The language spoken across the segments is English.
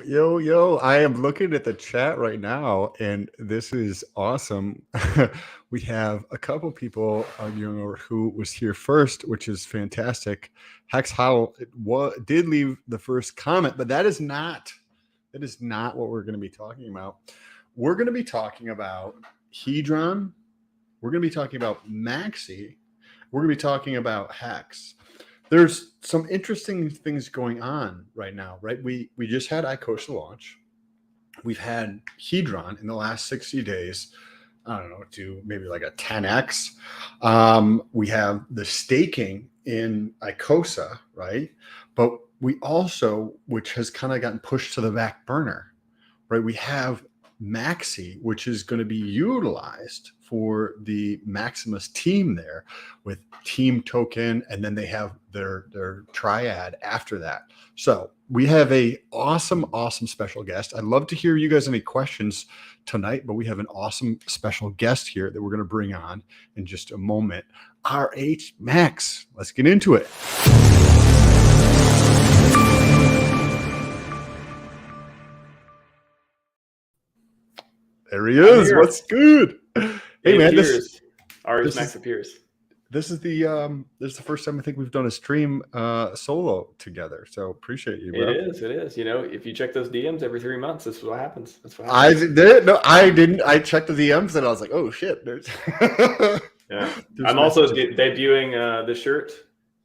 Yo, I am looking at the chat right now, and this is awesome. We have a couple people arguing over who was here first, which is fantastic. Hex Howell did leave the first comment, but that is not what we're going to be talking about. We're going to be talking about Hedron. We're going to be talking about Maxi. We're going to be talking about Hex. There's some interesting things going on right now, right? We just had ICOSA launch. We've had Hedron in the last 60 days, I don't know, to maybe like a 10x. We have the staking in ICOSA, right? But we also, which has kind of gotten pushed to the back burner, right? We have Maxi, which is going to be utilized for the Maximus team there with team token, and then they have their triad after that. So we have a awesome special guest. I'd love to hear you guys any questions tonight, but we have an awesome special guest here that we're going to bring on in just a moment. RHMAX. Let's get into it. There he is. What's good? Hey man, RHMAX appears. This is the first time I think we've done a stream solo together. So appreciate you, bro. It is. You know, if you check those DMs every 3 months, this is what happens. That's what happens. I didn't. I checked the DMs and I was like, oh shit. Yeah. I'm also debuting the shirt.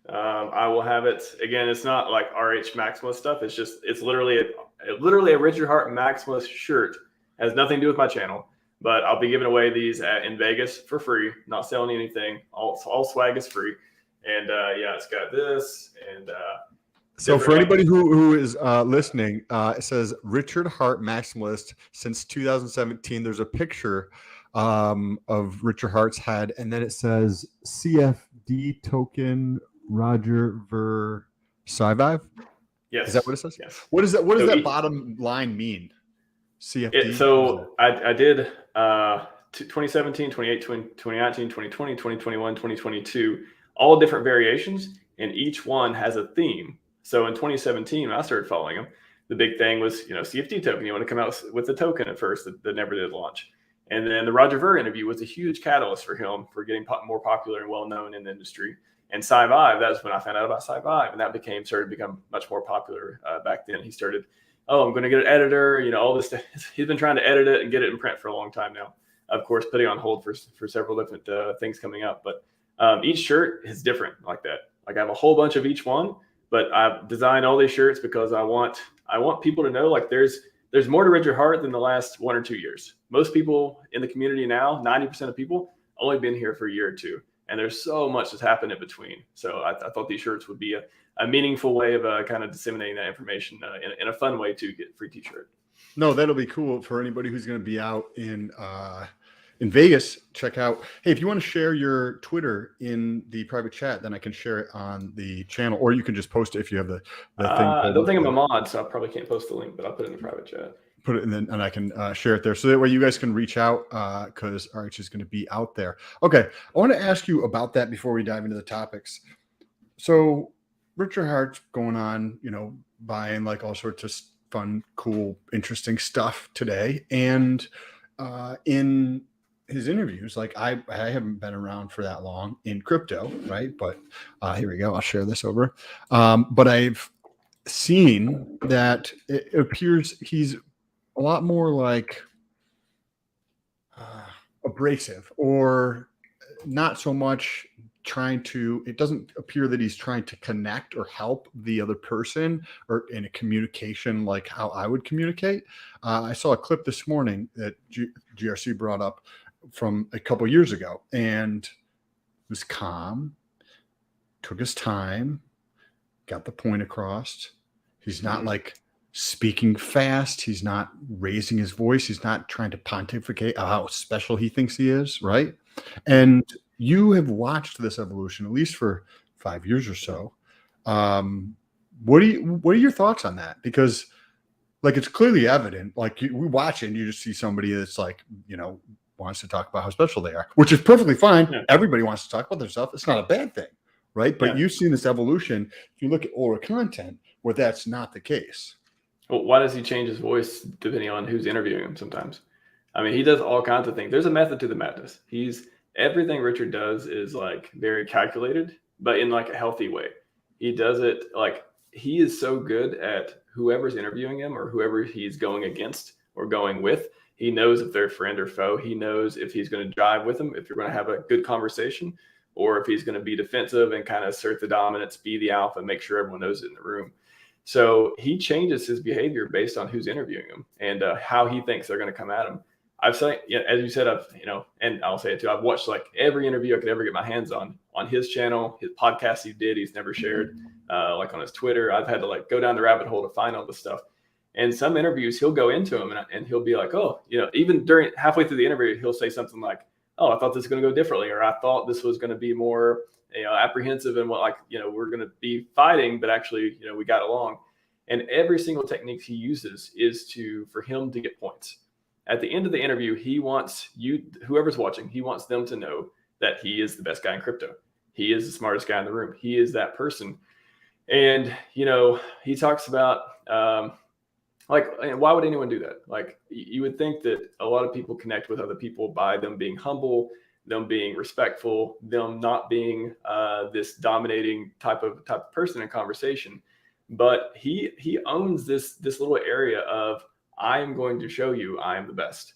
I will have it again. It's not like RH Maximus stuff. It's literally a Richard Hart Maximus shirt. It has nothing to do with my channel. But I'll be giving away these in Vegas for free. Not selling anything. All swag is free. And yeah, it's got this. And so for anybody who is listening, it says Richard Hart Maximalist since 2017. There's a picture of Richard Hart's head, and then it says CFD token Roger Ver Survive. Yes. Is that what it says? Yes. What does that bottom line mean? CFD. So I did 2017, 2018, 2019, 2020, 2021, 2022, all different variations, and each one has a theme. So in 2017, when I started following them, the big thing was, CFD token. You want to come out with the token at first that never did launch. And then the Roger Ver interview was a huge catalyst for him for getting more popular and well-known in the industry. And Sci-Vive, that's when I found out about Sci-Vive, and that started to become much more popular back then. He started, I'm going to get an editor, all this stuff. He's been trying to edit it and get it in print for a long time now. Of course, putting on hold for several different things coming up. But each shirt is different like that. Like I have a whole bunch of each one, but I've designed all these shirts because I want people to know like there's more to Richard Hart than the last 1 or 2 years. Most people in the community now, 90% of people, only been here for a year or two. And there's so much that's happened in between. So I thought these shirts would be a meaningful way of kind of disseminating that information in a fun way to get a free t-shirt. No, that'll be cool for anybody who's going to be out in Vegas. Check out. Hey, if you want to share your Twitter in the private chat, then I can share it on the channel, or you can just post it if you have the thing. I don't think I'm a mod, so I probably can't post the link, but I'll put it in the private chat. Put it in, and I can share it there, so that way you guys can reach out because RH is going to be out there. Okay, I want to ask you about that before we dive into the topics. So Richard Hart's going on, buying like all sorts of fun, cool, interesting stuff today, and in his interviews, like I haven't been around for that long in crypto, right? But here we go. I'll share this over. But I've seen that it appears he's a lot more like abrasive, or not so much it doesn't appear that he's trying to connect or help the other person or in a communication like how I would communicate. I saw a clip this morning that GRC brought up from a couple years ago, and was calm, took his time, got the point across. He's not like speaking fast. He's not raising his voice. He's not trying to pontificate how special he thinks he is, right? And you have watched this evolution at least for 5 years or so. What are your thoughts on that? Because like it's clearly evident. Like we watch it, and you just see somebody that's like wants to talk about how special they are, which is perfectly fine. Yeah. Everybody wants to talk about themselves. It's not a bad thing, right? But you've seen this evolution. If you look at older content where that's not the case. Well, why does he change his voice depending on who's interviewing him sometimes? I mean, he does all kinds of things. There's a method to the madness. Everything Richard does is like very calculated, but in like a healthy way. He does it like he is so good at whoever's interviewing him or whoever he's going against or going with. He knows if they're friend or foe. He knows if he's going to jive with them, if you're going to have a good conversation, or if he's going to be defensive and kind of assert the dominance, be the alpha, make sure everyone knows it in the room. So he changes his behavior based on who's interviewing him and how he thinks they're going to come at him. I've said, as you said, and I'll say it too. I've watched like every interview I could ever get my hands on his channel, his podcast he did. He's never shared, like on his Twitter. I've had to like go down the rabbit hole to find all this stuff. And some interviews, he'll go into them and he'll be like, oh, even during halfway through the interview, he'll say something like, oh, I thought this was going to go differently, or I thought this was going to be more, apprehensive and what we're going to be fighting, but actually, we got along. And every single technique he uses is for him to get points. At the end of the interview, he wants whoever's watching, he wants them to know that he is the best guy in crypto. He is the smartest guy in the room. He is that person. And, he talks about, why would anyone do that? Like, you would think that a lot of people connect with other people by them being humble, them being respectful, them not being this dominating type of person in conversation. But he owns this little area of, I am going to show you I am the best,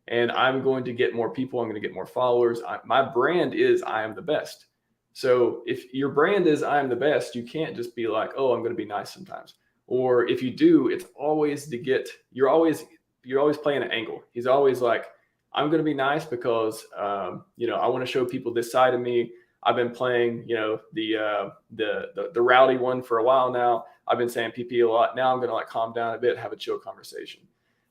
and I'm going to get more people. I'm going to get more followers. My brand is I am the best. So if your brand is I am the best, you can't just be like, oh, I'm going to be nice sometimes. Or if you do, it's always you're always playing an angle. He's always like, I'm going to be nice because, I want to show people this side of me. I've been playing, the rowdy one for a while now. I've been saying PP a lot. Now I'm going to like calm down a bit, have a chill conversation.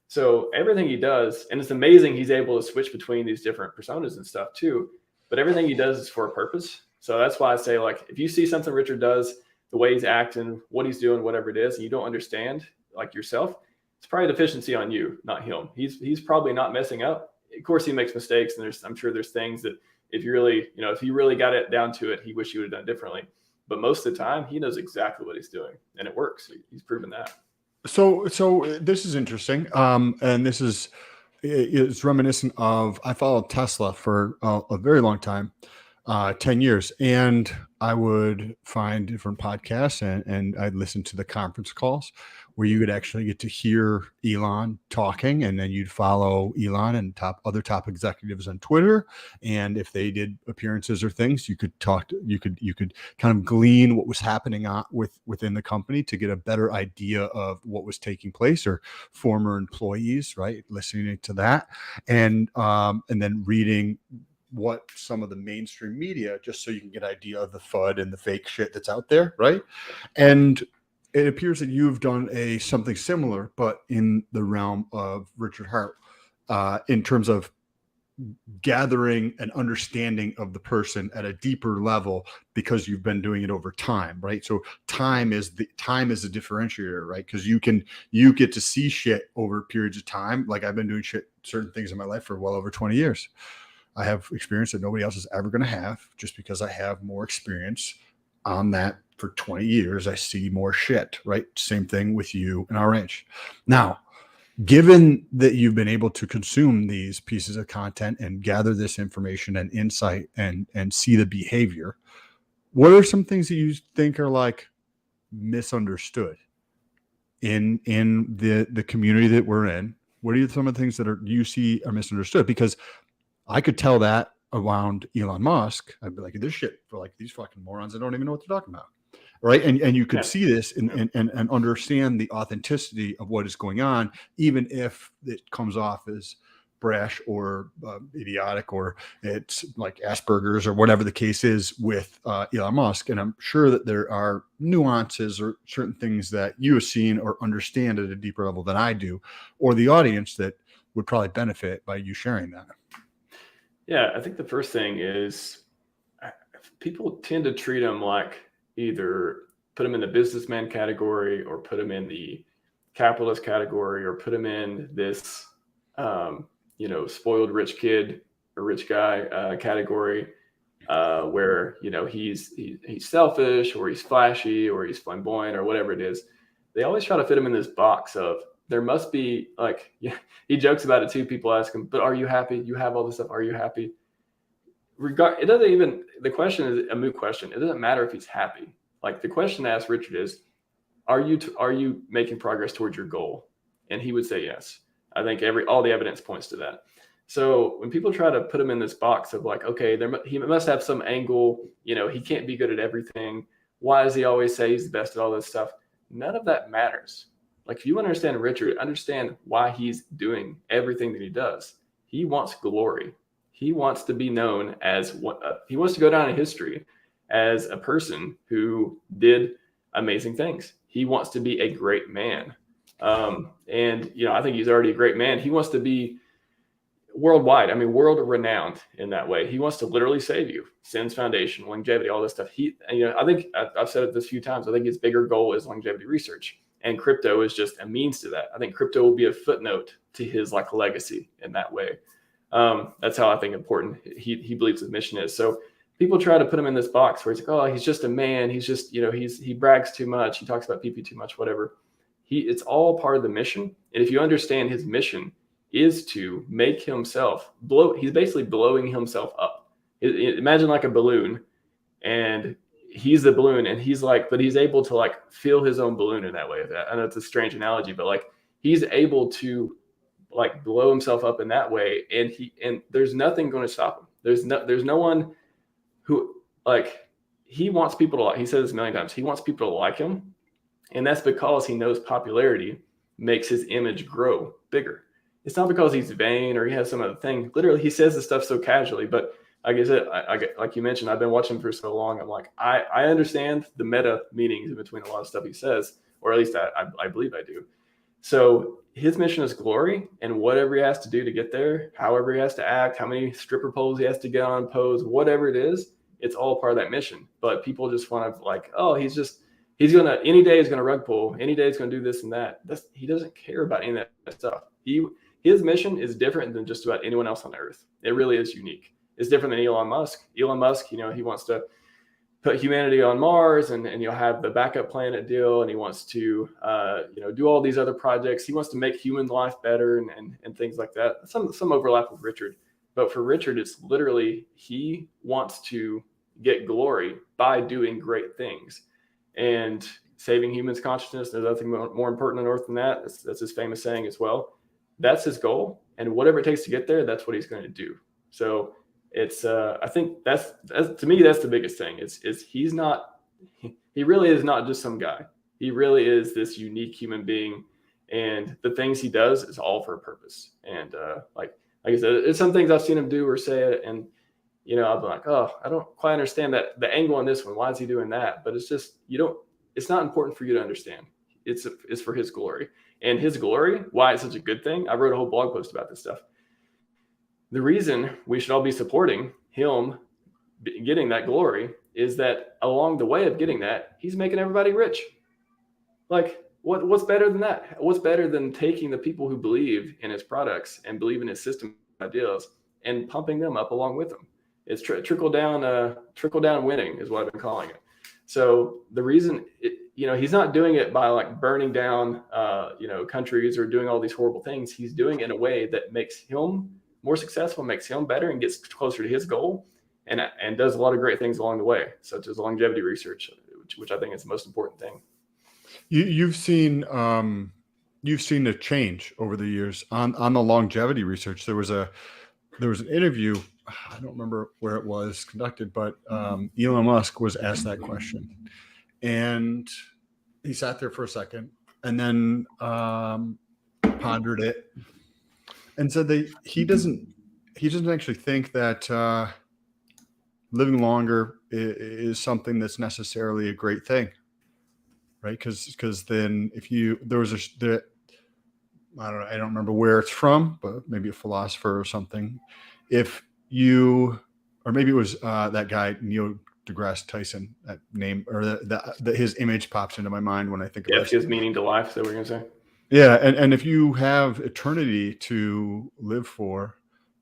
So everything he does, and it's amazing he's able to switch between these different personas and stuff too. But everything he does is for a purpose. So that's why I say, like, if you see something Richard does, the way he's acting, what he's doing, whatever it is, and you don't understand, like yourself, it's probably a deficiency on you, not him. He's probably not messing up. Of course, he makes mistakes, and I'm sure there's things that if he really got it down to it, he wish he would have done differently. But most of the time, he knows exactly what he's doing, and it works. He's proven that. So this is interesting. And this is reminiscent of, I followed Tesla for a very long time, 10 years. And I would find different podcasts and I'd listen to the conference calls where you would actually get to hear Elon talking, and then you'd follow Elon and other top executives on Twitter. And if they did appearances or things, you could you could kind of glean what was happening within the company to get a better idea of what was taking place, or former employees, right? Listening to that, and then reading what some of the mainstream media, just so you can get an idea of the FUD and the fake shit that's out there, right? And it appears that you've done something similar, but in the realm of Richard Hart, in terms of gathering an understanding of the person at a deeper level, because you've been doing it over time, right? So time is a differentiator, right? Because you get to see shit over periods of time. Like, I've been doing certain things in my life for well over 20 years. I have experience that nobody else is ever going to have, just because I have more experience on that for 20 years. I see more shit, right? Same thing with you and RH. Now, given that you've been able to consume these pieces of content and gather this information and insight and see the behavior, what are some things that you think are like misunderstood in the community that we're in? What are some of the things that you see are misunderstood? Because I could tell that around Elon Musk. I'd be like, this shit for like these fucking morons that don't even know what they're talking about. Right. And you could see this and understand the authenticity of what is going on, even if it comes off as brash or idiotic, or it's like Asperger's or whatever the case is with Elon Musk. And I'm sure that there are nuances or certain things that you have seen or understand at a deeper level than I do, or the audience that would probably benefit by you sharing that. Yeah, I think the first thing is people tend to treat them like, either put them in the businessman category or put them in the capitalist category or put them in this, spoiled rich kid or rich guy category, where, he's selfish or he's flashy or he's flamboyant or whatever it is. they always try to fit him in this box of there must be like, yeah, he jokes about it too. People ask him, but are you happy? You have all this stuff. Are you happy? It doesn't even, the question is a moot question. It doesn't matter if he's happy. Like the question to ask Richard is, are you making progress towards your goal? And he would say yes. I think all the evidence points to that. So when people try to put him in this box of like, okay, he must have some angle, he can't be good at everything. Why does he always say he's the best at all this stuff? None of that matters. Like if you understand Richard, understand why he's doing everything that he does. He wants glory. He wants to be known as he wants to go down in history as a person who did amazing things. He wants to be a great man. And I think he's already a great man. He wants to be worldwide. I mean, world renowned in that way. He wants to literally save you. Sins Foundation, longevity, all this stuff. I think I've said it this few times. I think his bigger goal is longevity research, and crypto is just a means to that. I think crypto will be a footnote to his like legacy in that way. That's how I think important he believes his mission is. So people try to put him in this box where he's like, oh, he's just a man. He's just, he brags too much. He talks about PP too much, whatever. It's all part of the mission. And if you understand his mission is to make himself he's basically blowing himself up. Imagine like a balloon, and he's the balloon, and he's like, but he's able to like fill his own balloon in that way. I know it's a strange analogy, but like he's able to like blow himself up in that way, and there's nothing going to stop him. There's no one who like, he wants people to like, he says this a million times, he wants people to like him, and that's because he knows popularity makes his image grow bigger. It's not because he's vain or he has some other thing. Literally, he says this stuff so casually, but like I said, like you mentioned, I've been watching him for so long. I'm like, I understand the meta meanings in between a lot of stuff he says, or at least I believe I do. So his mission is glory, and whatever he has to do to get there, however he has to act, how many stripper poles he has to get on, pose, whatever it is, it's all part of that mission. But people just want to like, oh, any day he's gonna rug pull, any day he's gonna do this and that. He doesn't care about any of that stuff. His mission is different than just about anyone else on earth. It really is unique. It's different than Elon Musk. Elon Musk, he wants to put humanity on Mars and have the backup planet deal, and he wants to do all these other projects. He wants to make human life better and things like that. Some overlap with Richard, but for Richard, it's literally he wants to get glory by doing great things and saving humans' consciousness. There's nothing more important on earth than that. That's his famous saying as well. That's his goal, and whatever it takes to get there, that's what he's going to do. So it's I think that's to me, that's the biggest thing. He really is not just some guy. He really is this unique human being, and the things he does is all for a purpose. And like I said, it's some things I've seen him do or say it, and I'll be like, oh, I don't quite understand that the angle on this one. Why is he doing that? But it's just it's not important for you to understand. It's for his glory. And his glory, why it's such a good thing. I wrote a whole blog post about this stuff. The reason we should all be supporting him getting that glory is that along the way of getting that, he's making everybody rich. Like, what's better than that? What's better than taking the people who believe in his products and believe in his system ideas and pumping them up along with him? It's trickle down winning is what I've been calling it. So the reason he's not doing it by like burning down countries or doing all these horrible things. He's doing it in a way that makes him more successful, makes him better, and gets closer to his goal, and does a lot of great things along the way, such as longevity research, which I think is the most important thing. You've seen a change over the years on the longevity research. There was an interview, I don't remember where it was conducted, but Elon Musk was asked that question, and he sat there for a second and then pondered it and said that he doesn't actually think that living longer is something that's necessarily a great thing, right? Because then I don't remember where it's from, but maybe a philosopher or something. Or maybe it was that guy, Neil deGrasse Tyson, that name, or his image pops into my mind when I think about it. If he has meaning to life, is that what we're going to say? Yeah. And if you have eternity to live for,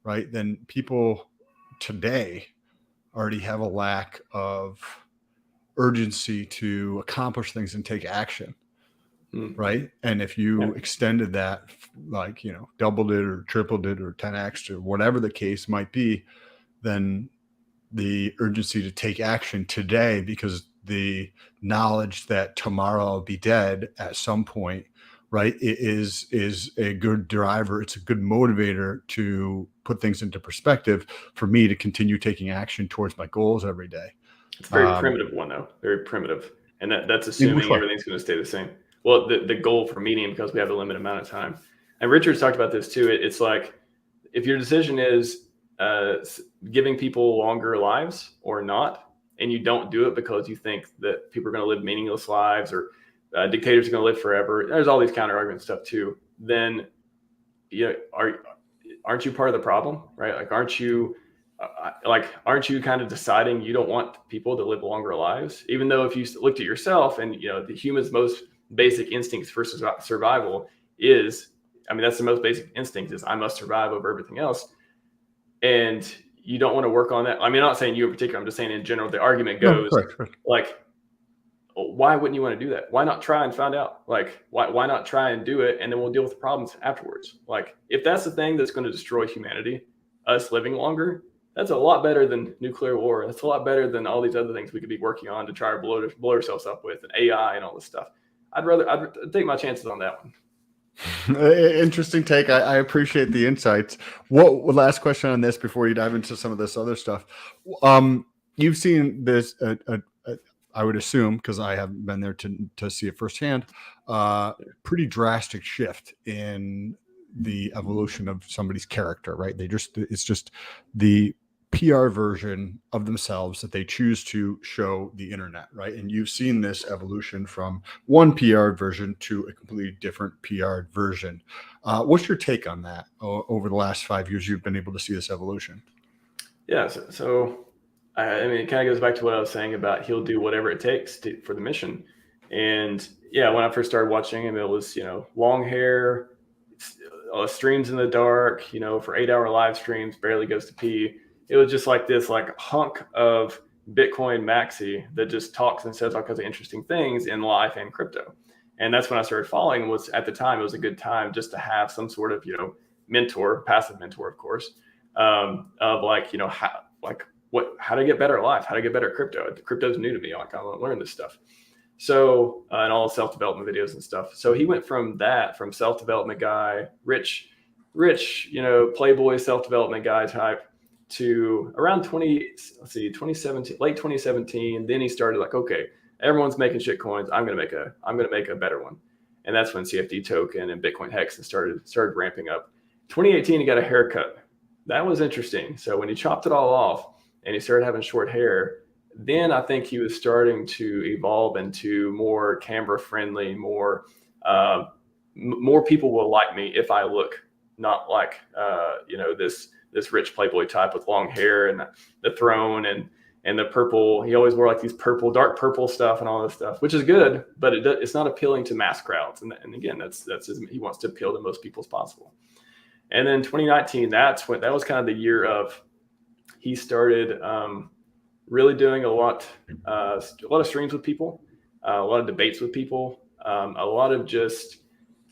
right, then people today already have a lack of urgency to accomplish things and take action. right? And if you extended that, like, doubled it or tripled it or 10x or whatever the case might be, then the urgency to take action today, because the knowledge that tomorrow I'll be dead at some point, right, it is a good driver. It's a good motivator to put things into perspective for me to continue taking action towards my goals every day. It's a very primitive one, though. Very primitive. And that's In which assuming way? everything's going to stay the same. Well, the goal for meeting, because we have a limited amount of time. And Richard's talked about this too. It's like, if your decision is giving people longer lives or not, and you don't do it because you think that people are going to live meaningless lives, or dictators are going to live forever, there's all these counter argument stuff too, then aren't you part of the problem, right? Like, aren't you kind of deciding you don't want people to live longer lives? Even though if you looked at yourself and, the human's most basic instincts for survival is, that's the most basic instinct, is I must survive over everything else. And you don't want to work on that. I'm not saying you in particular, I'm just saying in general, the argument goes, like, why wouldn't you want to do that? Why not try and find out? Like, why not try and do it, and then we'll deal with the problems afterwards? Like, if that's the thing that's going to destroy humanity, us living longer, that's a lot better than nuclear war. That's a lot better than all these other things we could be working on to try to blow ourselves up with, and AI and all this stuff. I'd take my chances on that one. Interesting take. I appreciate the insights. Last question on this before you dive into some of this other stuff. You've seen this, I would assume, because I haven't been there to see it firsthand, pretty drastic shift in the evolution of somebody's character, right? It's just the PR version of themselves that they choose to show the internet, right? And you've seen this evolution from one PR version to a completely different PR version. What's your take on that over the last 5 years? You've been able to see this evolution. Yeah. So it kind of goes back to what I was saying about he'll do whatever it takes for the mission. And yeah, when I first started watching him, it was, long hair, streams in the dark, for 8-hour live streams, barely goes to pee. It was just like this hunk of Bitcoin Maxi that just talks and says all kinds of interesting things in life and crypto. And that's when I started following. At the time, it was a good time just to have some sort of, mentor, passive mentor, of course, of how to get better at life, how to get better at crypto. Crypto's new to me. I want to learn this stuff. So, and all self-development videos and stuff. So he went from self-development guy, rich, playboy self-development guy type, to around 2017, late 2017. Then he started like, okay, everyone's making shit coins. I'm going to make a better one. And that's when CFD token and Bitcoin Hex started ramping up. 2018, he got a haircut. That was interesting. So when he chopped it all off and he started having short hair, then I think he was starting to evolve into more camera friendly, more people will like me if I look not like, this rich playboy type with long hair and the throne and the purple. He always wore like these dark purple stuff and all this stuff, which is good, but it's not appealing to mass crowds. And again, that's he wants to appeal to most people as possible. And then 2019, that was kind of the year of, he started really doing a lot of streams with people, a lot of debates with people, a lot of just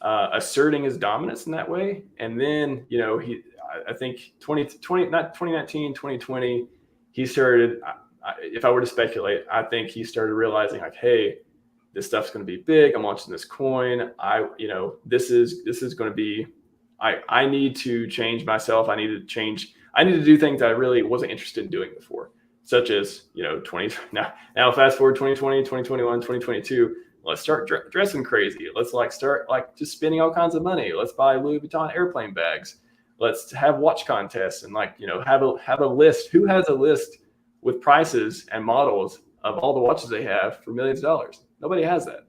asserting his dominance in that way. And then, I think 2019, 2020, he started, if I were to speculate, I think he started realizing like, hey, this stuff's going to be big. I'm launching this coin. This is going to be, I need to change myself. I need to do things I really wasn't interested in doing before, such as, now fast forward 2020, 2021, 2022, let's start dressing crazy. Let's start just spending all kinds of money. Let's buy Louis Vuitton airplane bags. Let's have watch contests and have a list. Who has a list with prices and models of all the watches they have for millions of dollars? Nobody has that.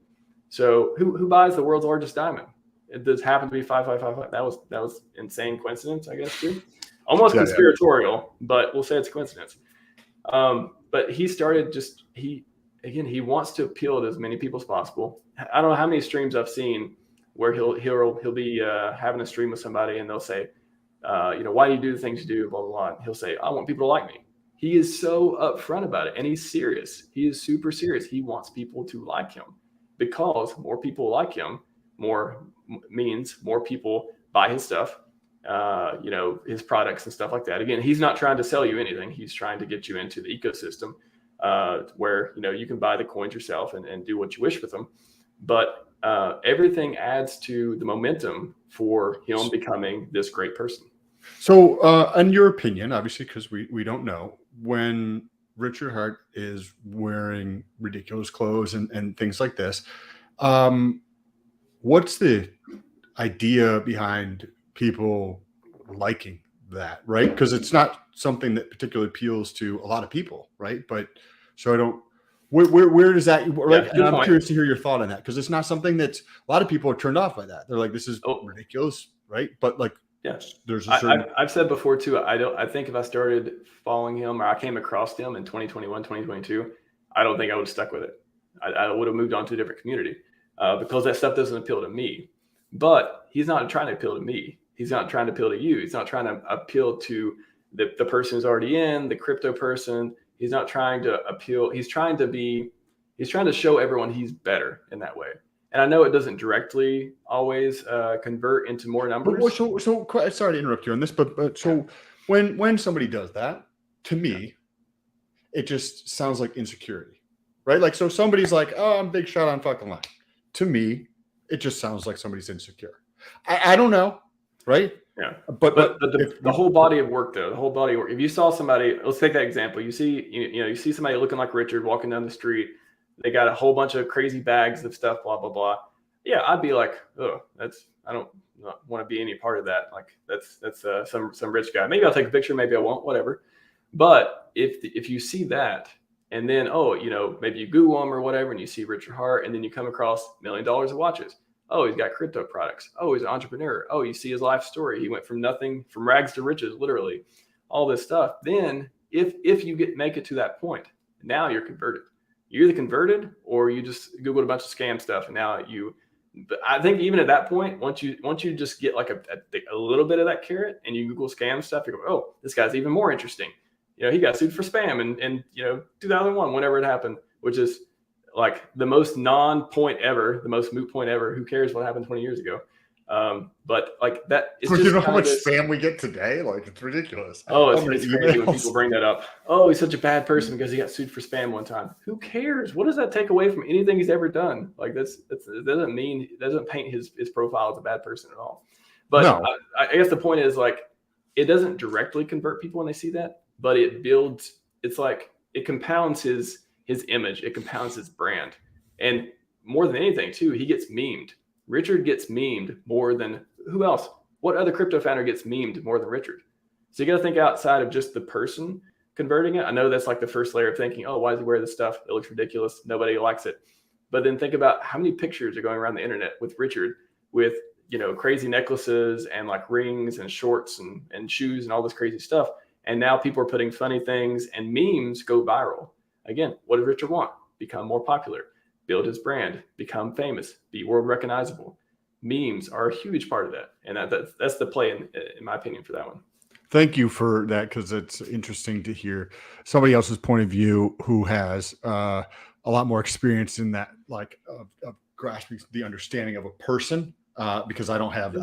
So who buys the world's largest diamond? It does happen to be 5555. That was insane coincidence, I guess, too. Almost conspiratorial, but we'll say it's a coincidence. But he started he wants to appeal to as many people as possible. I don't know how many streams I've seen where he'll be having a stream with somebody and they'll say, why do you do the things you do, blah, blah, blah. And he'll say, I want people to like me. He is so upfront about it, and he's serious. He is super serious. He wants people to like him because more people like him, means more people buy his stuff, his products and stuff like that. Again, he's not trying to sell you anything. He's trying to get you into the ecosystem where, you can buy the coins yourself and do what you wish with them. But everything adds to the momentum for him becoming this great person. So, in your opinion, obviously, because we don't know, when Richard Hart is wearing ridiculous clothes and things like this, what's the idea behind people liking that, right? Because it's not something that particularly appeals to a lot of people, right? But so I don't. Where does that? Like, and I'm curious to hear your thought on that, because it's not something that's a lot of people are turned off by that. They're like, this is ridiculous, right? But like, yes, there's a certain. I've said before too. I think if I started following him or I came across him in 2021, 2022, I don't think I would have stuck with it. I would have moved on to a different community because that stuff doesn't appeal to me. But he's not trying to appeal to me. He's not trying to appeal to you. He's not trying to appeal to the person who's already in, the crypto person. He's not trying to appeal. He's trying to show everyone he's better in that way. And I know it doesn't directly always convert into more numbers. So sorry to interrupt you on this, but so when somebody does that, to me, it just sounds like insecurity, right? Like, so somebody's like, oh, I'm big shot on fucking line. To me, it just sounds like somebody's insecure. I don't know, right? Yeah, but the whole body of work, though, the whole body of work. If you saw somebody, let's take that example. You see somebody looking like Richard walking down the street. They got a whole bunch of crazy bags of stuff, blah blah blah. Yeah, I'd be like, oh, I don't want to be any part of that. Like, that's some rich guy. Maybe I'll take a picture, maybe I won't, whatever. But if you see that, and then maybe you Google him or whatever, and you see Richard Hart, and then you come across $1 million of watches. Oh, he's got crypto products. Oh, he's an entrepreneur. Oh, you see his life story. He went from nothing, from rags to riches, literally, all this stuff. Then if you make it to that point, now you're converted. You're either converted or you just Googled a bunch of scam stuff. And now but I think even at that point, once you just get like a little bit of that carrot and you Google scam stuff, you go, oh, this guy's even more interesting. He got sued for spam in 2001, whenever it happened, which is like the most non-point ever, the most moot point ever. Who cares what happened 20 years ago? But like that, it's just, you know how much spam we get today? Like, it's ridiculous. Oh, it's crazy when people bring that up. Oh, he's such a bad person because he got sued for spam one time. Who cares? What does that take away from anything he's ever done? Like, it doesn't paint his profile as a bad person at all. But no. I guess the point is, like, it doesn't directly convert people when they see that, but it builds. It's like it compounds his image. It compounds his brand, and more than anything, too, he gets memed. Richard gets memed more than who else? What other crypto founder gets memed more than Richard? So you got to think outside of just the person converting it. I know that's like the first layer of thinking, oh, why does he wear this stuff? It looks ridiculous. Nobody likes it. But then think about how many pictures are going around the internet with Richard with, crazy necklaces and like rings and shorts and shoes and all this crazy stuff. And now people are putting funny things and memes go viral. Again, what does Richard want? Become more popular. Build his brand, become famous, be world recognizable. Memes are a huge part of that. And that's the play, in my opinion, for that one. Thank you for that, because it's interesting to hear somebody else's point of view who has a lot more experience in that, like of grasping the understanding of a person. Because I don't have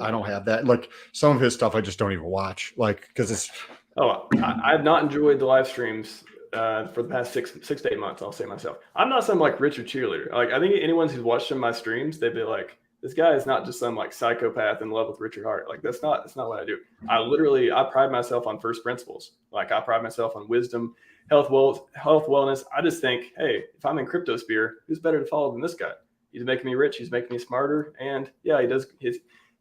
that. Like, some of his stuff I just don't even watch, like, because it's. Oh, I've not enjoyed the live streams for the past 6 to 8 months. I'll say myself, I'm not some like Richard cheerleader. Like, I think anyone who's watched my streams, they'd be like, this guy is not just some like psychopath in love with Richard Hart. Like, that's not what I do. I pride myself on first principles. Like, I pride myself on wisdom, health, wellness. I just think, hey, if I'm in cryptosphere, who's better to follow than this guy? He's making me rich. He's making me smarter. And yeah,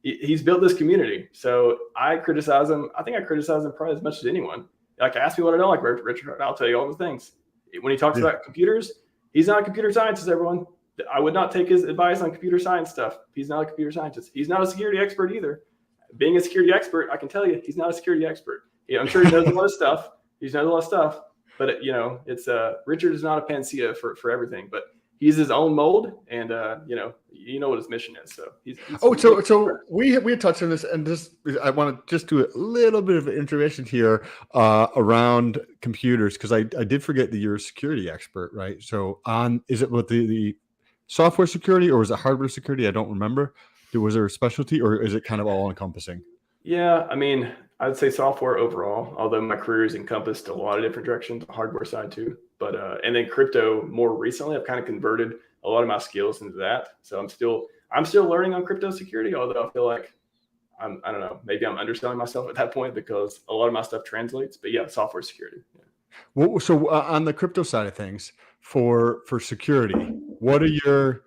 he's built this community. So I criticize him. I think I criticize him probably as much as anyone. Like, ask me what I don't like Richard Hart, I'll tell you all the things. When he talks about computers, he's not a computer scientist, everyone. I would not take his advice on computer science stuff. He's not a computer scientist. He's not a security expert either. Being a security expert, I can tell you, he's not a security expert. I'm sure he knows a lot of stuff. He's knows a lot of stuff. But, it's Richard is not a panacea for everything. But he's his own mold, and you know what his mission is. So so we had touched on this, and I want to just do a little bit of an intervention here around computers, because I did forget that you're a security expert, right? So is it with the software security, or was it hardware security? I don't remember. Was there a specialty, or is it kind of all encompassing? Yeah, I mean, I'd say software overall, although my career has encompassed a lot of different directions, the hardware side too. But and then crypto more recently, I've kind of converted a lot of my skills into that. So I'm still learning on crypto security, although I feel like I don't know, maybe I'm underselling myself at that point because a lot of my stuff translates. But yeah, software security. Yeah. Well, so on the crypto side of things, for security, what are your?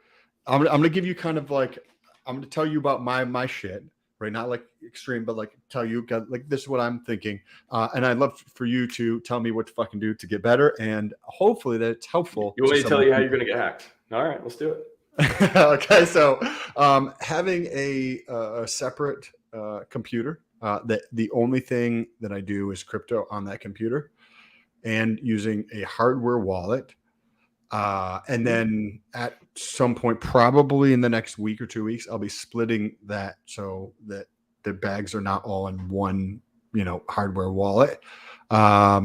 I'm gonna give you kind of like, I'm gonna tell you about my shit, right? Not like extreme, but like tell you like this is what I'm thinking, and I'd love for you to tell me what to fucking do to get better, and hopefully that it's helpful. You want me to some tell of the you how you're people. going to get hacked? All right, let's do it. Okay, so having a separate computer, that the only thing that I do is crypto on that computer, and using a hardware wallet. And then at some point, probably in the next week or 2 weeks, I'll be splitting that so that the bags are not all in one, hardware wallet. Yeah,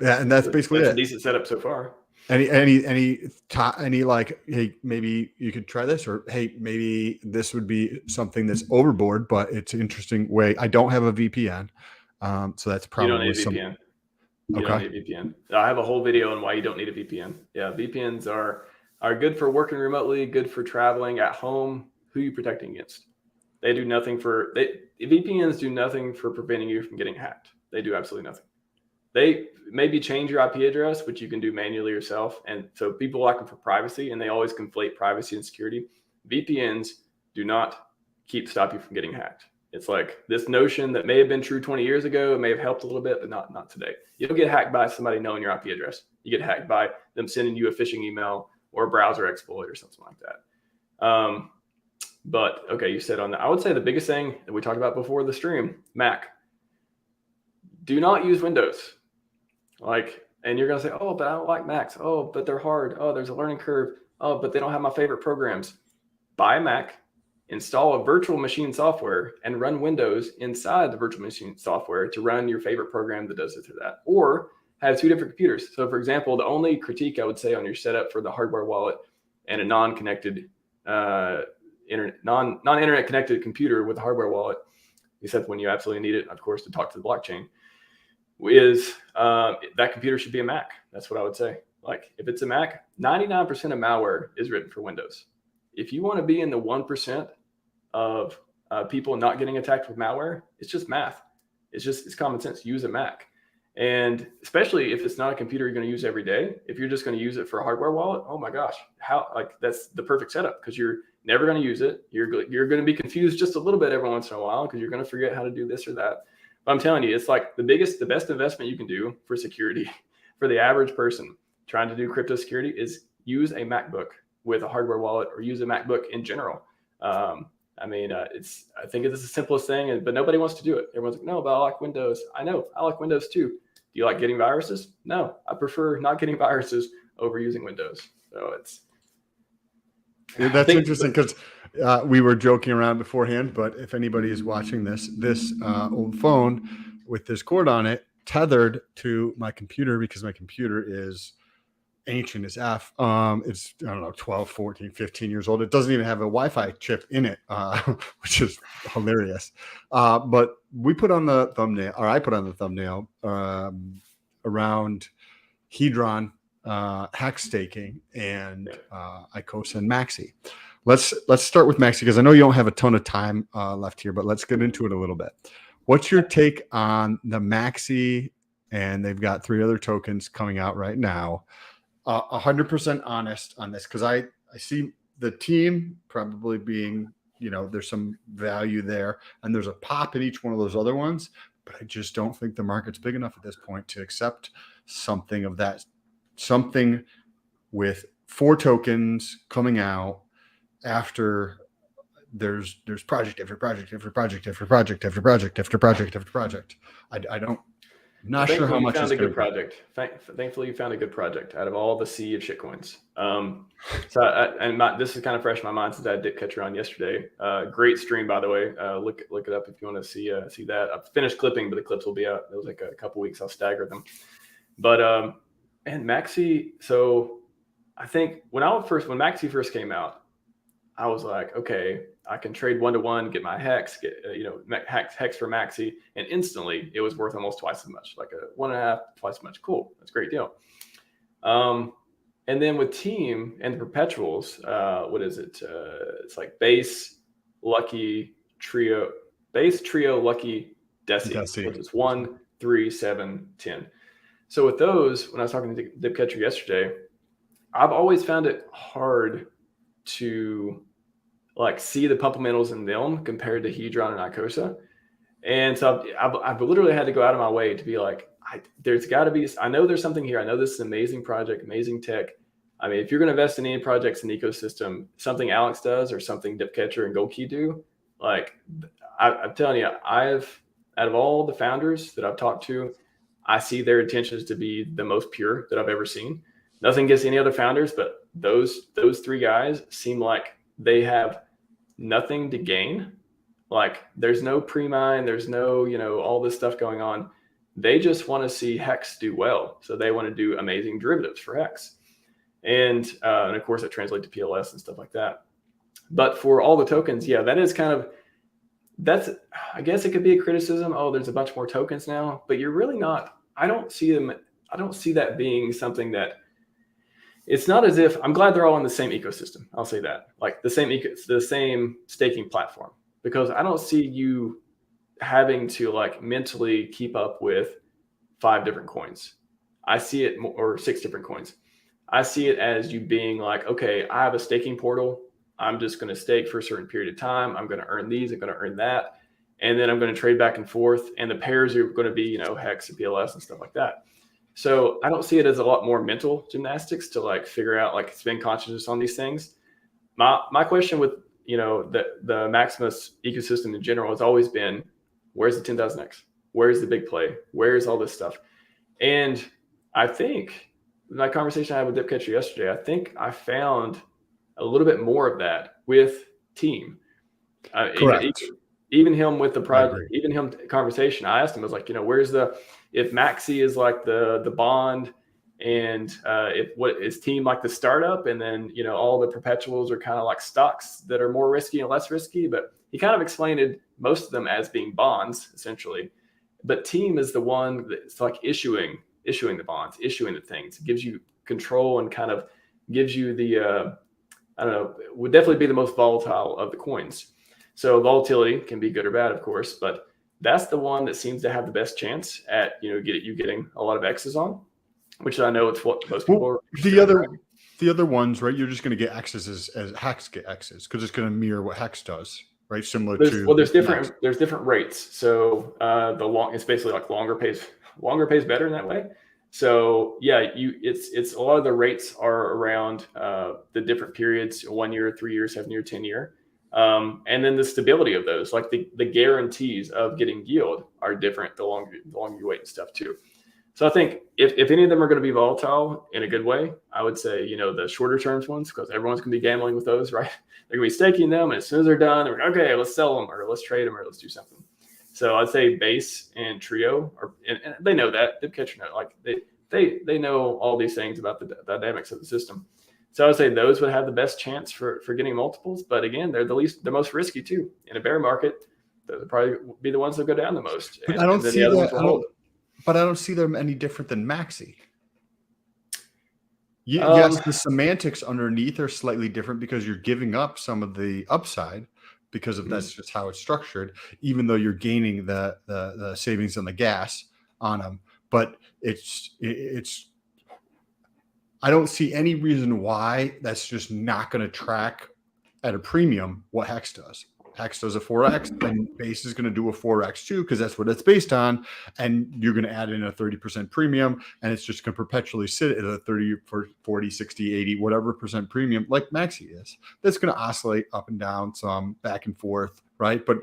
and that's basically That's a it. decent setup so far. Any like, hey, maybe you could try this, or hey, maybe this would be something that's overboard, but it's an interesting way. I don't have a VPN, so that's You don't probably need a some. VPN. You don't Okay. need a VPN. I have a whole video on why you don't need a VPN. Yeah, VPNs are good for working remotely, good for traveling at home. Who are you protecting against? They do nothing VPNs do nothing for preventing you from getting hacked. They do absolutely nothing. They maybe change your IP address, which you can do manually yourself. And so people like them for privacy, and they always conflate privacy and security. VPNs do not stop you from getting hacked. It's like this notion that may have been true 20 years ago. It may have helped a little bit, but not today. You don't get hacked by somebody knowing your IP address. You get hacked by them sending you a phishing email or a browser exploit or something like that. But okay, you said on that. I would say the biggest thing that we talked about before the stream, Mac. Do not use Windows. And you're gonna say, oh, but I don't like Macs. Oh, but they're hard. Oh, there's a learning curve. Oh, but they don't have my favorite programs. Buy a Mac, install a virtual machine software, and run Windows inside the virtual machine software to run your favorite program that does it through that. Or have two different computers. So, for example, the only critique I would say on your setup for the hardware wallet and a non-connected, non-internet connected computer with a hardware wallet, except when you absolutely need it, of course, to talk to the blockchain, is that computer should be a Mac. That's what I would say. Like if it's a Mac, 99% of malware is written for Windows. If you want to be in the 1% of people not getting attacked with malware, it's just math. It's common sense. Use a Mac. And especially if it's not a computer you're going to use every day, if you're just going to use it for a hardware wallet, oh my gosh, that's the perfect setup because you're never going to use it. You're going to be confused just a little bit every once in a while because you're going to forget how to do this or that. But I'm telling you, it's like the best investment you can do for security for the average person trying to do crypto security is use a MacBook with a hardware wallet or use a MacBook in general. I think it's the simplest thing, but nobody wants to do it. Everyone's like, no, but I like Windows. I know, I like Windows too. Do you like getting viruses? No, I prefer not getting viruses over using Windows. So That's interesting because we were joking around beforehand, but if anybody is watching this old phone with this cord on it tethered to my computer, because my computer is ancient as F. It's, I don't know, 12, 14, 15 years old. It doesn't even have a Wi-Fi chip in it, which is hilarious. But we put on the thumbnail, or I put on the thumbnail around Hedron hex staking and ICOSA and Maxi. Let's start with Maxi because I know you don't have a ton of time left here, but let's get into it a little bit. What's your take on the Maxi? And they've got 3 other tokens coming out right now. 100% honest on this because I see the team probably being, there's some value there and there's a pop in each one of those other ones, but I just don't think the market's big enough at this point to accept something of that. Something with 4 tokens coming out after there's project after project after project after project after project after project after project. I'm not sure how much you found is a good going to project. Thankfully, you found a good project out of all the sea of shitcoins. This is kind of fresh in my mind since I did catch you on yesterday. Great stream, by the way. Look it up if you want to see that. I've finished clipping, but the clips will be out. It was like a couple weeks. I'll stagger them. But and Maxi, so I think when Maxi first came out, I was like, okay, I can trade 1-to-1, get my hex, get hex for Maxi, and instantly it was worth almost twice as much, like a 1.5 twice as much. Cool, that's a great deal. And then with Team and the perpetuals, what is it? It's like base, lucky, trio, base, trio, lucky, Deci, which is 1, 3, 7, 10. So with those, when I was talking to Dipcatcher yesterday, I've always found it hard to like see the supplementals in them compared to Hedron and Icosa. And so I've literally had to go out of my way to be like, there's got to be, I know there's something here. I know this is an amazing project, amazing tech. I mean, if you're going to invest in any projects in the ecosystem, something Alex does or something Dipcatcher and Goldkey do, like I'm telling you, out of all the founders that I've talked to, I see their intentions to be the most pure that I've ever seen. Nothing against any other founders, but those 3 guys seem like they have nothing to gain. Like there's no pre-mine, there's no, all this stuff going on. They just want to see Hex do well. So they want to do amazing derivatives for Hex. And of course that translates to PLS and stuff like that. But for all the tokens, yeah, that is kind of, I guess it could be a criticism. Oh, there's a bunch more tokens now, but you're really not, I don't see that being something that, it's not as if, I'm glad they're all in the same ecosystem. I'll say that, like the same staking platform, because I don't see you having to like mentally keep up with 5 different coins. I see it or 6 different coins. I see it as you being like, okay, I have a staking portal. I'm just going to stake for a certain period of time. I'm going to earn these. I'm going to earn that. And then I'm going to trade back and forth. And the pairs are going to be, Hex and PLS and stuff like that. So I don't see it as a lot more mental gymnastics to like figure out like spend consciousness on these things. My question with, the Maximus ecosystem in general has always been, where's the 10,000x? Where's the big play? Where's all this stuff? And I think my conversation I had with Dipcatcher yesterday, I think I found a little bit more of that with Team. Correct. Even him with the project, even him conversation, I asked him, I was like, where's if Maxi is like the bond, and what is Team like the startup, and then all the perpetuals are kind of like stocks that are more risky and less risky. But he kind of explained most of them as being bonds essentially, but Team is the one that's like issuing the bonds, issuing the things. It gives you control and kind of gives you the I don't know, would definitely be the most volatile of the coins. So volatility can be good or bad, of course, but that's the one that seems to have the best chance at getting a lot of X's on, which I know it's what most people are. The other ones, right? You're just going to get X's as Hex get X's because it's going to mirror what Hex does, right? There's different rates. So it's basically like longer pays better in that way. So yeah, it's a lot of the rates are around the different periods: 1 year, 3 years, 7 year, 10 year. And then the stability of those, like the guarantees of getting yield are different the longer you wait and stuff too. So I think if any of them are going to be volatile in a good way, I would say, the shorter terms ones, because everyone's going to be gambling with those, right? They're going to be staking them. And as soon as they're done, they're like, okay, let's sell them or let's trade them or let's do something. So I'd say base and trio and they know that. Dipcatcher know, like they know all these things about the dynamics of the system. So I would say those would have the best chance for getting multiples. But again, they're the most risky too. In a bear market, they'll probably be the ones that go down the most. But I don't see that. But I don't see them any different than Maxi. Yes, the semantics underneath are slightly different because you're giving up some of the upside because of that's just how it's structured, even though you're gaining the savings on the gas on them. But it's I don't see any reason why that's just not going to track at a premium what Hex does. Hex does a 4x, and base is going to do a 4x too, because that's what it's based on. And you're going to add in a 30% premium, and it's just going to perpetually sit at a 30, 40, 60, 80, whatever percent premium, like Maxi is. That's going to oscillate up and down, some back and forth, right? But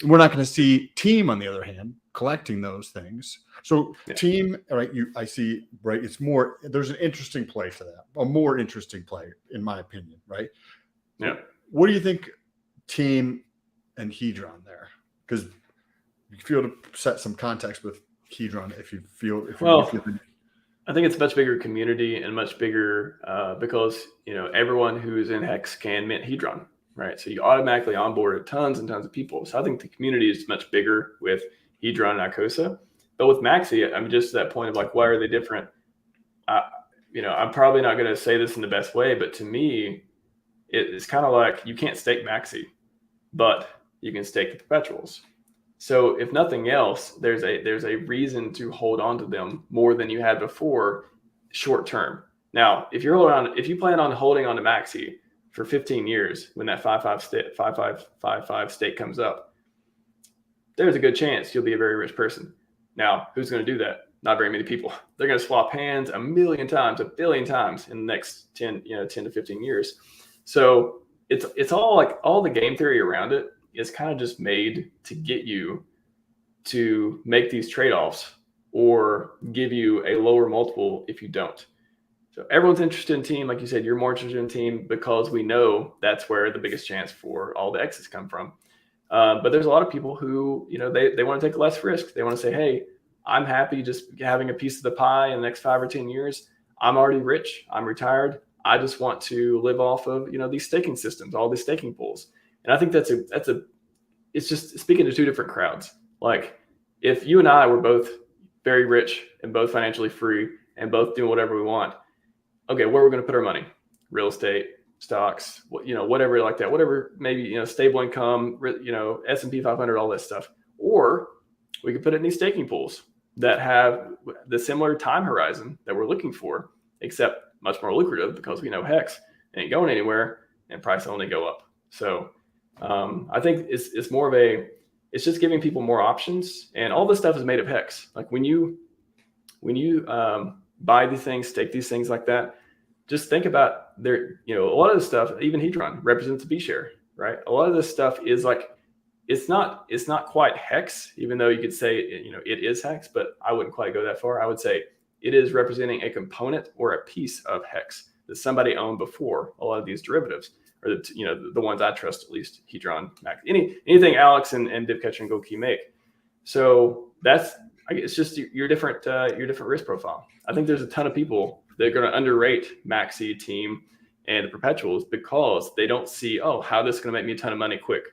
we're not going to see Team, on the other hand, collecting those things. So Team, right? I see, right? It's more. There's an interesting play to that, a more interesting play, in my opinion, right? Yeah. What do you think? Team and Hedron there, because you feel to set some context with Hedron if you feel I think it's a much bigger community and much bigger because everyone who's in Hex can mint Hedron, right? So you automatically onboarded tons and tons of people. So I think the community is much bigger with Hedron and Icosa. But with Maxi, I'm just at that point of like, why are they different? I'm probably not going to say this in the best way, but to me, it's kind of like you can't stake Maxi, but you can stake the perpetuals. So if nothing else, there's a reason to hold on to them more than you had before, short term. Now, if you plan on holding on to Maxi for 15 years, when that 5.5 stake comes up, there's a good chance you'll be a very rich person. Now, who's going to do that? Not very many people. They're going to swap hands a million times, a billion times in the next 10 to 15 years. So it's all like all the game theory around it is kind of just made to get you to make these trade-offs or give you a lower multiple if you don't. So everyone's interested in team. Like you said, you're more interested in team because we know that's where the biggest chance for all the exits come from. But there's a lot of people who, they want to take less risk. They want to say, hey, I'm happy just having a piece of the pie in the next 5 or 10 years. I'm already rich. I'm retired. I just want to live off of, these staking systems, all these staking pools. And I think it's just speaking to two different crowds. Like if you and I were both very rich and both financially free and both doing whatever we want, okay, where are we going to put our money? Real estate, stocks, whatever like that, whatever, maybe, stable income, S&P 500, all that stuff. Or we could put it in these staking pools that have the similar time horizon that we're looking for, except much more lucrative because we know Hex ain't going anywhere and price only go up. So I think it's more of it's just giving people more options, and all this stuff is made of Hex. Like when you buy these things, stake these things like that, just think about a lot of this stuff, even Hedron represents a B share, right? A lot of this stuff is like, it's not quite Hex, even though you could say, it is Hex, but I wouldn't quite go that far. I would say it is representing a component or a piece of Hex that somebody owned before a lot of these derivatives, or the ones I trust, at least Hedron, Max, anything Alex and Dipcatcher and Goldkey make. So it's just your different risk profile. I think there's a ton of people that are going to underrate Maxi, Team, and the perpetuals because they don't see, how this is going to make me a ton of money quick.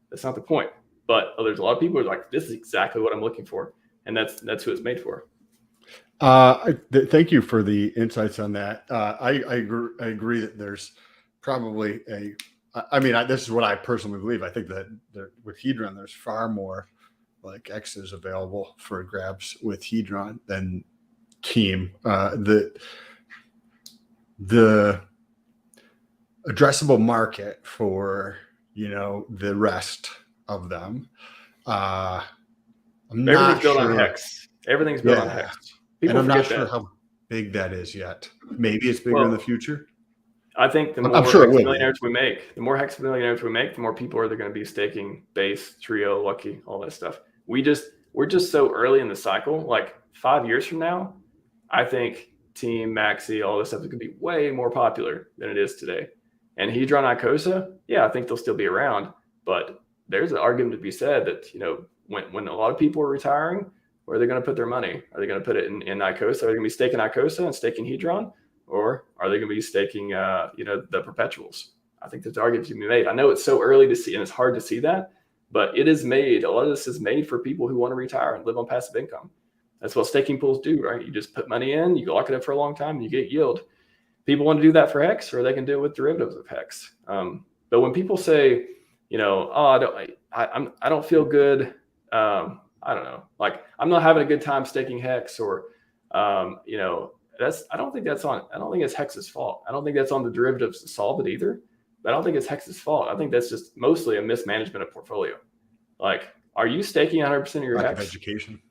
That's not the point. But there's a lot of people who are like, this is exactly what I'm looking for, and that's who it's made for. Thank you for the insights on that. I agree that there's probably this is what I personally believe. I think that with Hedron, there's far more like X's available for grabs with Hedron than Team. The addressable market for the rest of them. Everything's built on Hex. Everything's built on Hex. People and I'm not sure how big that is yet. Maybe it's bigger in the future. I think the more Hex millionaires we make, the more people are going to be staking Base, Trio, Lucky, all that stuff. We're just so early in the cycle. Like 5 years from now, I think Team, Maxi, all this stuff is going to be way more popular than it is today. And Hedron, Icosa, I think they'll still be around. But there's an argument to be said that when a lot of people are retiring, where are they going to put their money? Are they going to put it in Icosa? Are they going to be staking Icosa and staking Hedron? Or are they going to be staking, the perpetuals? I think there's arguments to be made. I know it's so early to see, and it's hard to see that, but it is made. A lot of this is made for people who want to retire and live on passive income. That's what staking pools do, right? You just put money in, you lock it up for a long time, and you get yield. People want to do that for Hex, or they can do it with derivatives of Hex. But when people say, I don't feel good. I don't know. Like I'm not having a good time staking Hex, or I don't think it's Hex's fault. I don't think that's on the derivatives to solve it either. But I don't think it's Hex's fault. I think that's just mostly a mismanagement of portfolio. Like, are you staking 100% of your Hex? Lack of education.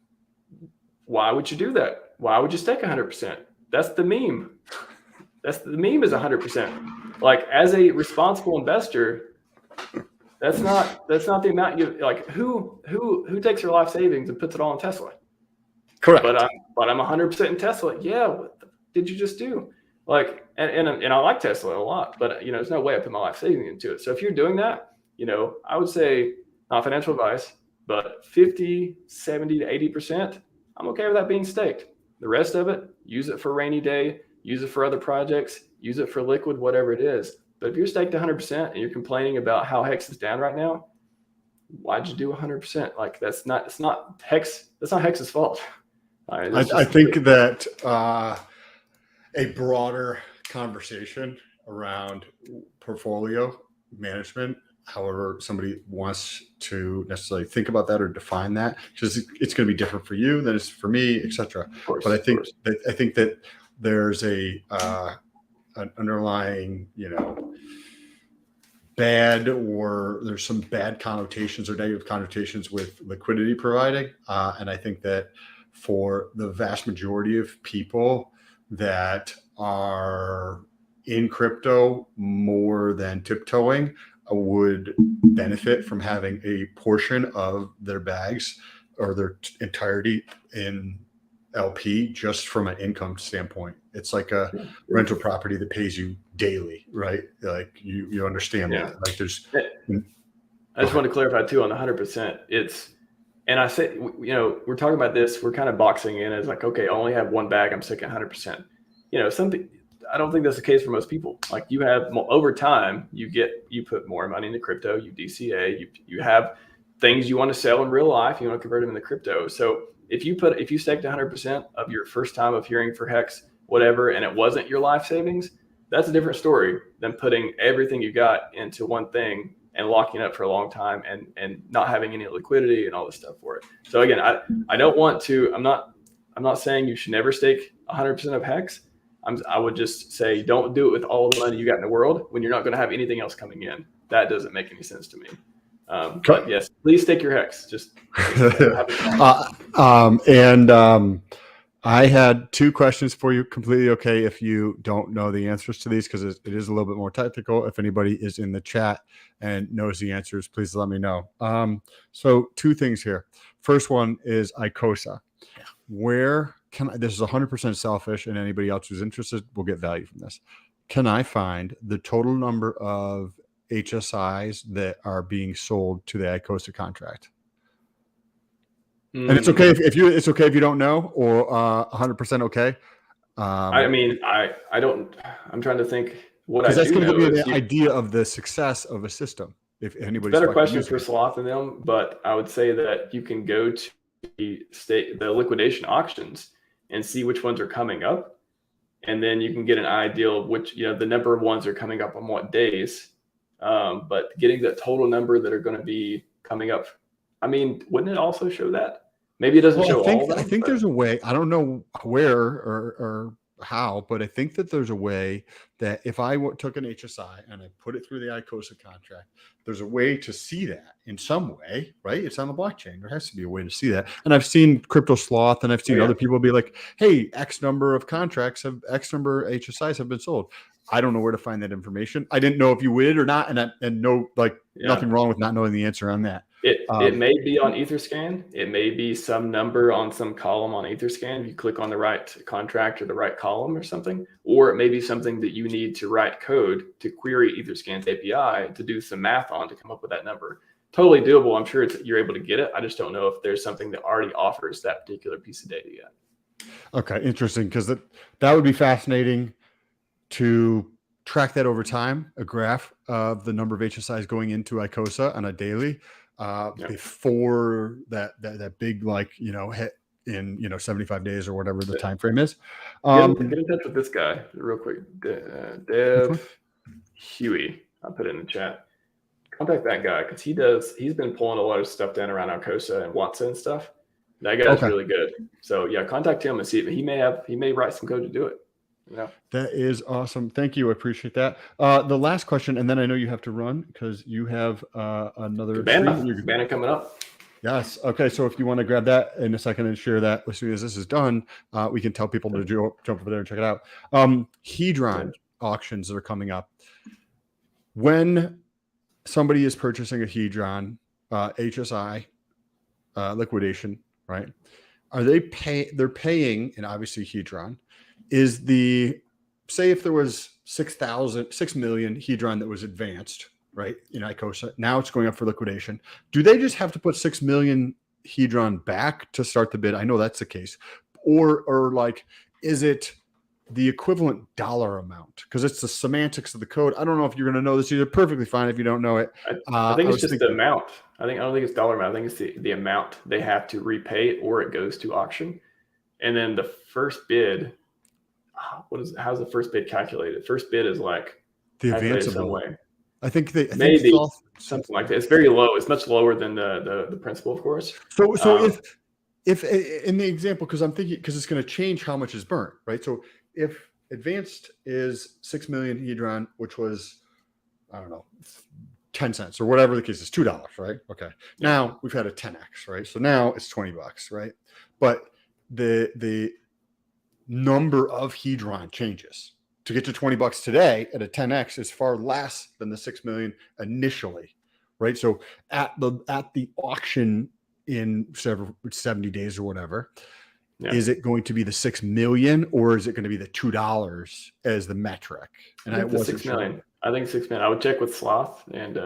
Why would you do that? Why would you stake 100%? That's the meme. The meme is 100%. Like, as a responsible investor, that's not the amount you like. Who takes their life savings and puts it all in Tesla? Correct. But I'm 100% in Tesla. Yeah. What did you just do? Like, and I like Tesla a lot, but there's no way I put my life savings into it. So if you're doing that, I would say, not financial advice, but 50, 70 to 80%, I'm okay with that being staked. The rest of it, use it for a rainy day, use it for other projects, use it for liquid, whatever it is. But if you're staked 100% and you're complaining about how Hex is down right now, why'd you do 100%? Like it's not Hex's fault. I think that a broader conversation around portfolio management, however somebody wants to necessarily think about that or define that, because it's going to be different for you than it's for me, etc. But I think that there's an underlying, bad, or there's some bad connotations or negative connotations with liquidity providing, and I think that for the vast majority of people that are in crypto more than tiptoeing would benefit from having a portion of their bags or their entirety in LP, just from an income standpoint. It's like a rental property that pays you daily, right? Like you understand that. Like I just want to clarify too on the 100%. And I say, we're talking about this, we're kind of boxing in as like, okay, I only have one bag, I'm sticking 100%. I don't think that's the case for most people. Like you have over time, you put more money into crypto, you DCA, you have things you want to sell in real life, you want to convert them into crypto. So if you staked 100% of your first time of hearing for Hex, whatever, and it wasn't your life savings, that's a different story than putting everything you got into one thing and locking it up for a long time and not having any liquidity and all this stuff for it. So again, I don't want to, I'm not saying you should never stake 100% of Hex. I would just say, don't do it with all the money you got in the world when you're not going to have anything else coming in. That doesn't make any sense to me. But yes, please stake your Hex. I had two questions for you. Completely okay if you don't know the answers to these, because it is a little bit more technical. If anybody is in the chat and knows the answers, please let me know. So two things here. First one is ICOSA. This is 100% selfish, and anybody else who's interested will get value from this. Can I find the total number of HSIs that are being sold to the ICOSA contract? And it's okay if you don't know, or 100% okay. I don't. I'm trying to think what I do know. Because that's going to give you the idea of the success of a system. If anybody's better questions for Sloth and them, but I would say that you can go to the liquidation auctions and see which ones are coming up, and then you can get an idea of which the number of ones are coming up on what days. But getting the total number that are going to be coming up, wouldn't it also show that? Maybe it doesn't show all of them. I think there's a way. I don't know where or how, but I think that there's a way that if I took an HSI and I put it through the ICOSA contract, there's a way to see that in some way, right? It's on the blockchain. There has to be a way to see that. And I've seen Crypto Sloth, and I've seen other people be like, hey, X number of contracts X number of HSIs have been sold. I don't know where to find that information. I didn't know if you would or not, and nothing wrong with not knowing the answer on that. It may be on Etherscan. It may be some number on some column on Etherscan. If you click on the right contract or the right column or something, or it may be something that you need to write code to query Etherscan's API to do some math on to come up with that number. Totally doable. I'm sure you're able to get it. I just don't know if there's something that already offers that particular piece of data yet. Okay, interesting, because that would be fascinating to track that over time, a graph of the number of HSIs going into ICOSA on a daily before that big hit in 75 days or whatever the time frame is. Get in touch with this guy real quick, Dev Huey. I'll put it in the chat. Contact that guy, because he's been pulling a lot of stuff down around ICOSA and Watson and stuff. That guy's really good. So yeah, contact him and see if he may write some code to do it. Yeah, that is awesome. Thank you. I appreciate that. The last question, and then I know you have to run because you have another Cabana coming up. Yes. Okay. So if you want to grab that in a second and share that as soon as this is done, we can tell people to jump over there and check it out. Hedron auctions that are coming up. When somebody is purchasing a Hedron HSI liquidation, right? They're paying, and obviously Hedron is say if there was 6 million Hedron that was advanced, right, in ICOSA, now it's going up for liquidation. Do they just have to put 6 million Hedron back to start the bid? I know that's the case. or like, is it the equivalent dollar amount? Because it's the semantics of the code. I don't know if you're going to know this either. Perfectly fine if you don't know it. I think it's just the amount. I don't think it's dollar amount. I think it's the amount they have to repay, or it goes to auction. And then the first bid, how's the first bid calculated? First bid is like the advanceable. Some way. I think something like that. It's very low. It's much lower than the principal, of course. So if in the example, because I'm thinking, because it's going to change how much is burnt, right? So if advanced is 6 million Hedron, which was, I don't know, 10 cents or whatever the case is, $2, right? Okay. Now we've had a 10x, right? So now it's $20, right? But the number of Hedron changes. To get to $20 today at a 10x is far less than the 6 million initially, right? So at the auction in 70 days or whatever, is it going to be the 6 million, or is it going to be the $2 as the metric? And I wasn't 6 million. I think 6 million. I would check with Sloth, and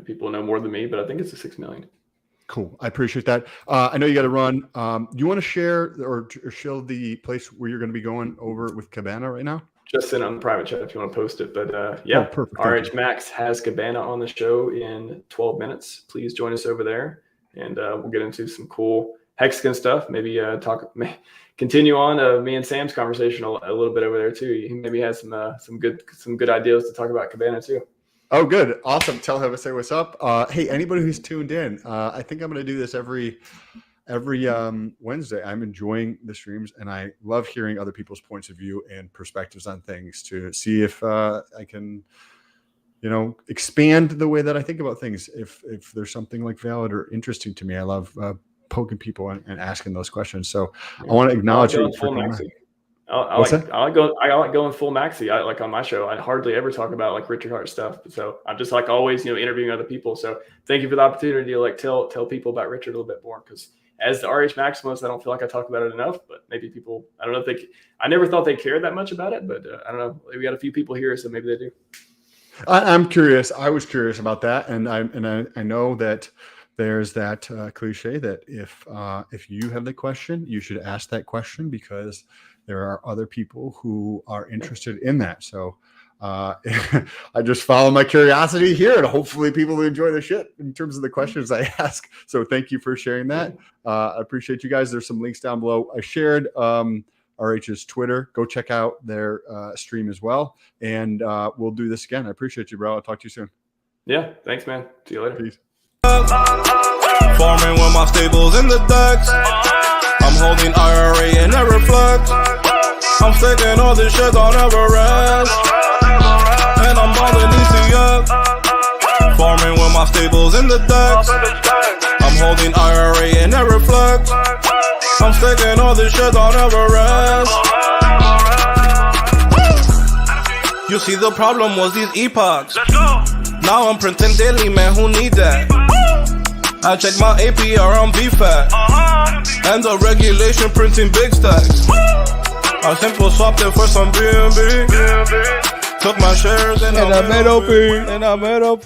people know more than me, but I think it's a 6 million. Cool. I appreciate that. I know you got to run. Do you want to share or show the place where you're going to be going over with Cabana right now? Just send it on the private chat if you want to post it. But perfect. RHMAX has Cabana on the show in 12 minutes. Please join us over there, and we'll get into some cool Hexagon stuff. Maybe continue on me and Sam's conversation a little bit over there too. He maybe has some good ideas to talk about Cabana too. Oh, good. Awesome. Tell him to say what's up. Hey, anybody who's tuned in, I think I'm going to do this every Wednesday. I'm enjoying the streams, and I love hearing other people's points of view and perspectives on things to see if I can, expand the way that I think about things. If there's something like valid or interesting to me, I love poking people and asking those questions. So I want to acknowledge you for Maxi. I like going full Maxi. Like on my show, I hardly ever talk about like Richard Hart stuff. So I'm just like always, interviewing other people. So thank you for the opportunity to like tell people about Richard a little bit more, because as the RH Maximalist, I don't feel like I talk about it enough, but maybe people, I don't know if I never thought they cared that much about it, but I don't know. We got a few people here, so maybe they do. I'm curious. I was curious about that. And I know that there's that cliche that if you have the question, you should ask that question, because there are other people who are interested in that. So I just follow my curiosity here, and hopefully people will enjoy the shit in terms of the questions I ask. So thank you for sharing that. I appreciate you guys. There's some links down below. I shared RH's Twitter. Go check out their stream as well. And we'll do this again. I appreciate you, bro. I'll talk to you soon. Yeah. Thanks, man. See you later. Peace. Farming with my stables in the decks. I'm holding IRA and never flex. I'm sticking all this shit on Everest. And I'm balling ECF. Farming with my stables in the decks. I'm holding IRA and never flex. I'm sticking all this shit on Everest. You see, the problem was these epochs. Now I'm printing daily, man, who need that? I check my APR on VFAT. And the regulation printing big stacks. I simple swapped it for some BNB. Took my shares and I made OP.